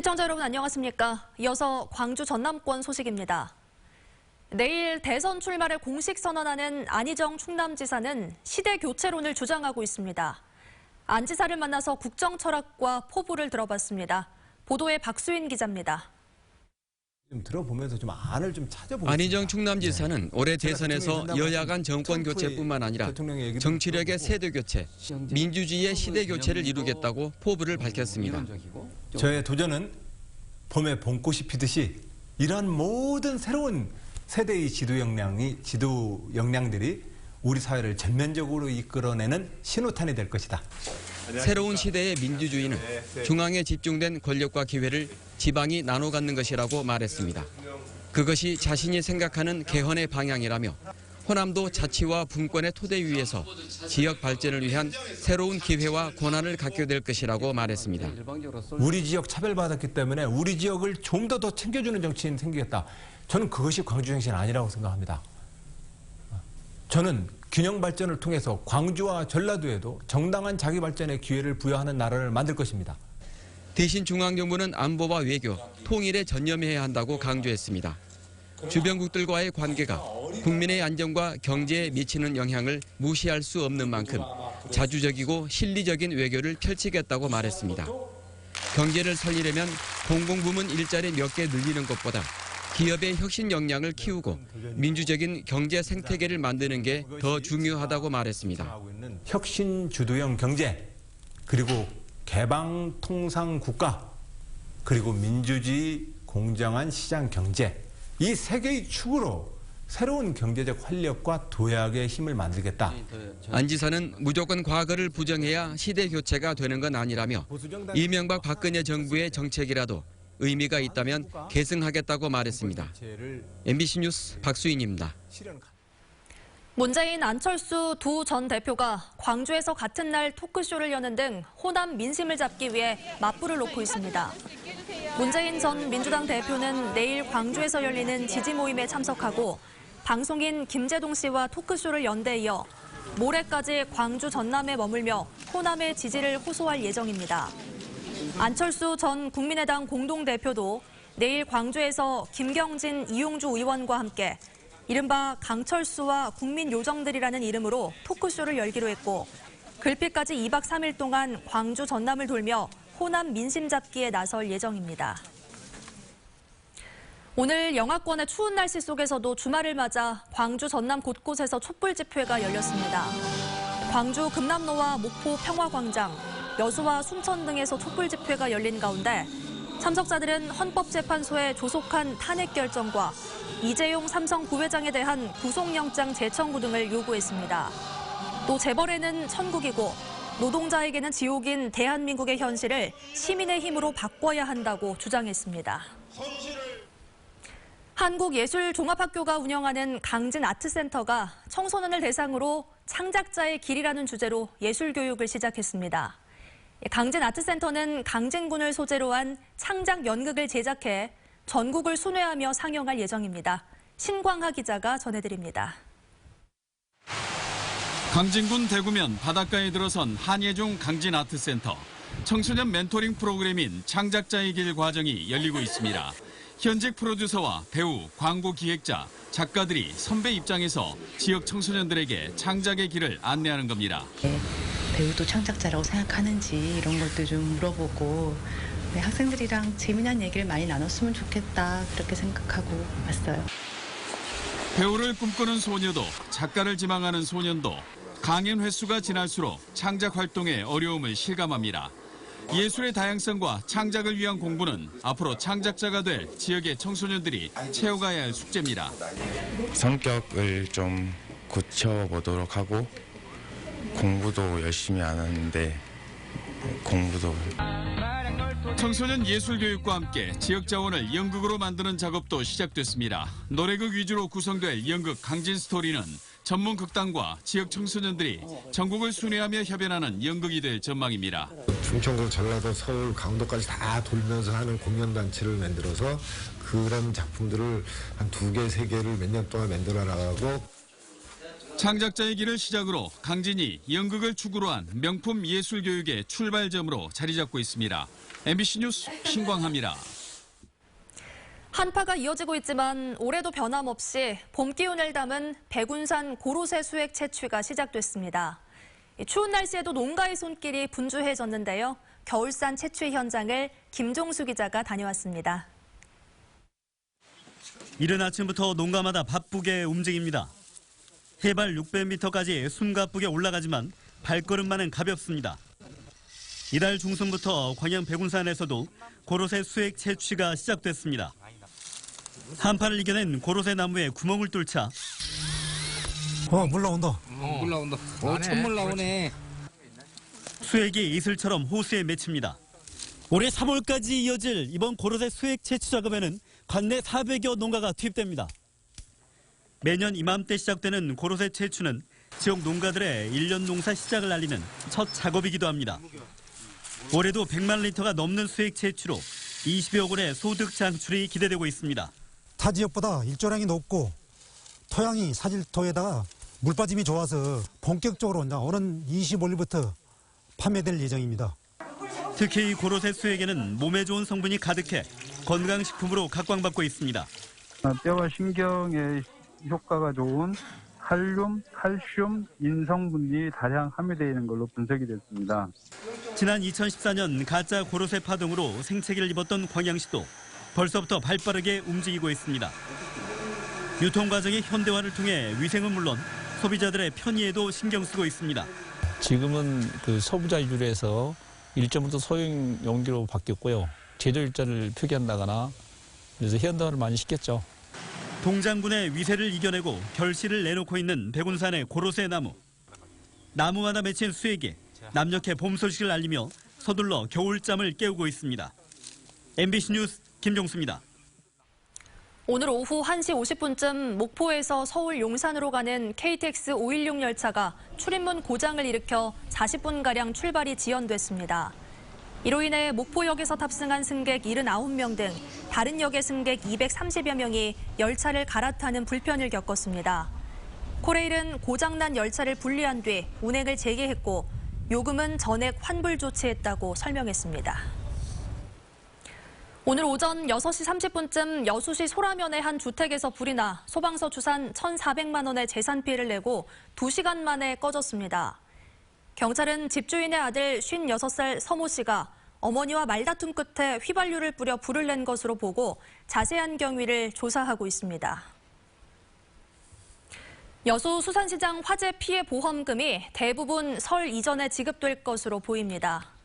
시청자 여러분 안녕하십니까? 이어서 광주 전남권 소식입니다. 내일 대선 출마를 공식 선언하는 안희정 충남지사는 시대 교체론을 주장하고 있습니다. 안 지사를 만나서 국정 철학과 포부를 들어봤습니다. 보도에 박수인 기자입니다. 좀 들어보면서 좀 안을 좀 찾아보겠습니다. 안희정 충남지사는 올해 대선에서 여야 간 정권 교체뿐만 아니라 정치력의 세대 교체, 민주주의의 시대 교체를 이루겠다고 포부를 밝혔습니다. 저의 도전은 봄에 봄꽃이 피듯이 이러한 모든 새로운 세대의 지도 역량들이 우리 사회를 전면적으로 이끌어내는 신호탄이 될 것이다. 새로운 시대의 민주주의는 중앙에 집중된 권력과 기회를 지방이 나눠 갖는 것이라고 말했습니다. 그것이 자신이 생각하는 개헌의 방향이라며 호남도 자치와 분권의 토대 위에서 지역 발전을 위한 새로운 기회와 권한을 갖게 될 것이라고 말했습니다. 우리 지역 차별받았기 때문에 우리 지역을 좀 더 챙겨주는 정치인이 생기겠다. 저는 그것이 광주 정신 아니라고 생각합니다. 저는 균형 발전을 통해서 광주와 전라도에도 정당한 자기 발전의 기회를 부여하는 나라를 만들 것입니다. 대신 중앙정부는 안보와 외교, 통일에 전념해야 한다고 강조했습니다. 주변국들과의 관계가 국민의 안정과 경제에 미치는 영향을 무시할 수 없는 만큼 자주적이고 실리적인 외교를 펼치겠다고 말했습니다. 경제를 살리려면 공공부문 일자리 몇 개 늘리는 것보다 기업의 혁신 역량을 키우고 민주적인 경제 생태계를 만드는 게 더 중요하다고 말했습니다. 혁신 주도형 경제, 그리고 개방 통상 국가, 그리고 민주주의 공정한 시장 경제, 이 세 개의 축으로 새로운 경제적 활력과 도약의 힘을 만들겠다. 안 지사는 무조건 과거를 부정해야 시대 교체가 되는 건 아니라며 이명박 박근혜 정부의 정책이라도 의미가 있다면 계승하겠다고 말했습니다. MBC 뉴스 박수인입니다. 문재인, 안철수 두 전 대표가 광주에서 같은 날 토크쇼를 여는 등 호남 민심을 잡기 위해 맞불을 놓고 있습니다. 문재인 전 민주당 대표는 내일 광주에서 열리는 지지 모임에 참석하고 방송인 김재동 씨와 토크쇼를 연 데 이어 모레까지 광주 전남에 머물며 호남의 지지를 호소할 예정입니다. 안철수 전 국민의당 공동대표도 내일 광주에서 김경진, 이용주 의원과 함께 이른바 강철수와 국민요정들이라는 이름으로 토크쇼를 열기로 했고 글피까지 2박 3일 동안 광주 전남을 돌며 호남 민심 잡기에 나설 예정입니다. 오늘 영하권의 추운 날씨 속에서도 주말을 맞아 광주 전남 곳곳에서 촛불 집회가 열렸습니다. 광주 금남로와 목포 평화광장, 여수와 순천 등에서 촛불 집회가 열린 가운데 참석자들은 헌법재판소의 조속한 탄핵 결정과 이재용 삼성 부회장에 대한 구속영장 재청구 등을 요구했습니다. 또 재벌에는 천국이고 노동자에게는 지옥인 대한민국의 현실을 시민의 힘으로 바꿔야 한다고 주장했습니다. 한국예술종합학교가 운영하는 강진아트센터가 청소년을 대상으로 창작자의 길이라는 주제로 예술교육을 시작했습니다. 강진아트센터는 강진군을 소재로 한 창작 연극을 제작해 전국을 순회하며 상영할 예정입니다. 신광하 기자가 전해드립니다. 강진군 대구면 바닷가에 들어선 한예종 강진아트센터. 청소년 멘토링 프로그램인 창작자의 길 과정이 열리고 있습니다. 현직 프로듀서와 배우, 광고 기획자, 작가들이 선배 입장에서 지역 청소년들에게 창작의 길을 안내하는 겁니다. 배우도 창작자라고 생각하는지 이런 것도 좀 물어보고 학생들이랑 재미난 얘기를 많이 나눴으면 좋겠다 그렇게 생각하고 왔어요. 배우를 꿈꾸는 소녀도 작가를 지망하는 소년도 강연 횟수가 지날수록 창작 활동의 어려움을 실감합니다. 예술의 다양성과 창작을 위한 공부는 앞으로 창작자가 될 지역의 청소년들이 채워가야 할 숙제입니다. 성격을 좀 고쳐보도록 하고 공부도 열심히 안 하는데 공부도. 청소년 예술교육과 함께 지역 자원을 연극으로 만드는 작업도 시작됐습니다. 노래극 위주로 구성될 연극 강진스토리는 전문 극단과 지역 청소년들이 전국을 순회하며 협연하는 연극이 될 전망입니다. 충청도, 전라도, 서울, 강원도까지 다 돌면서 하는 공연단체를 만들어서 그런 작품들을 한 2개, 3개를 몇 년 동안 만들어 나가고 창작자의 길을 시작으로 강진이 연극을 축으로 한 명품 예술교육의 출발점으로 자리 잡고 있습니다. MBC 뉴스 신광하입니다. 한파가 이어지고 있지만 올해도 변함없이 봄 기운을 담은 백운산 고로쇠 수액 채취가 시작됐습니다. 추운 날씨에도 농가의 손길이 분주해졌는데요. 겨울산 채취 현장을 김종수 기자가 다녀왔습니다. 이른 아침부터 농가마다 바쁘게 움직입니다. 해발 600m까지 숨가쁘게 올라가지만 발걸음만은 가볍습니다. 이달 중순부터 광양 백운산에서도 고로쇠 수액 채취가 시작됐습니다. 한파를 이겨낸 고로쇠 나무에 구멍을 뚫자 물 나온다. 물 나온다. 천물 나오네. 수액이 이슬처럼 호수에 맺힙니다. 올해 3월까지 이어질 이번 고로쇠 수액 채취 작업에는 관내 400여 농가가 투입됩니다. 매년 이맘때 시작되는 고로쇠 채취는 지역 농가들의 1년 농사 시작을 알리는 첫 작업이기도 합니다. 올해도 100만 리터가 넘는 수액 채취로 20여 군의 소득 창출이 기대되고 있습니다. 타 지역보다 일조량이 높고 토양이 사질토에다가 물빠짐이 좋아서 본격적으로 오는 25일부터 판매될 예정입니다. 특히 고로쇠 수액에는 몸에 좋은 성분이 가득해 건강식품으로 각광받고 있습니다. 뼈와 신경에 효과가 좋은 칼륨, 칼슘, 인성분이 다량 함유되어 있는 걸로 분석이 됐습니다. 지난 2014년 가짜 고로쇠 파동으로 생채기를 입었던 광양시도 벌써부터 발빠르게 움직이고 있습니다. 유통 과정의 현대화를 통해 위생은 물론 소비자들의 편의에도 신경 쓰고 있습니다. 지금은 그 소비자 위주로 일정부터 소형 용기로 바뀌었고요. 제조 일자를 표기한다거나 그래서 현대화를 많이 시켰죠. 동장군의 위세를 이겨내고 결실을 내놓고 있는 백운산의 고로쇠 나무. 나무마다 맺힌 수액에 남녘의 봄 소식을 알리며 서둘러 겨울잠을 깨우고 있습니다. MBC 뉴스 김종수입니다. 오늘 오후 1시 50분쯤 목포에서 서울 용산으로 가는 KTX 516 열차가 출입문 고장을 일으켜 40분가량 출발이 지연됐습니다. 이로 인해 목포역에서 탑승한 승객 79명 등 다른 역의 승객 230여 명이 열차를 갈아타는 불편을 겪었습니다. 코레일은 고장난 열차를 분리한 뒤 운행을 재개했고 요금은 전액 환불 조치했다고 설명했습니다. 오늘 오전 6시 30분쯤 여수시 소라면의 한 주택에서 불이 나 소방서 추산 1,400만 원의 재산 피해를 내고 2시간 만에 꺼졌습니다. 경찰은 집주인의 아들 56살 서모 씨가 어머니와 말다툼 끝에 휘발유를 뿌려 불을 낸 것으로 보고 자세한 경위를 조사하고 있습니다. 여수 수산시장 화재 피해 보험금이 대부분 설 이전에 지급될 것으로 보입니다.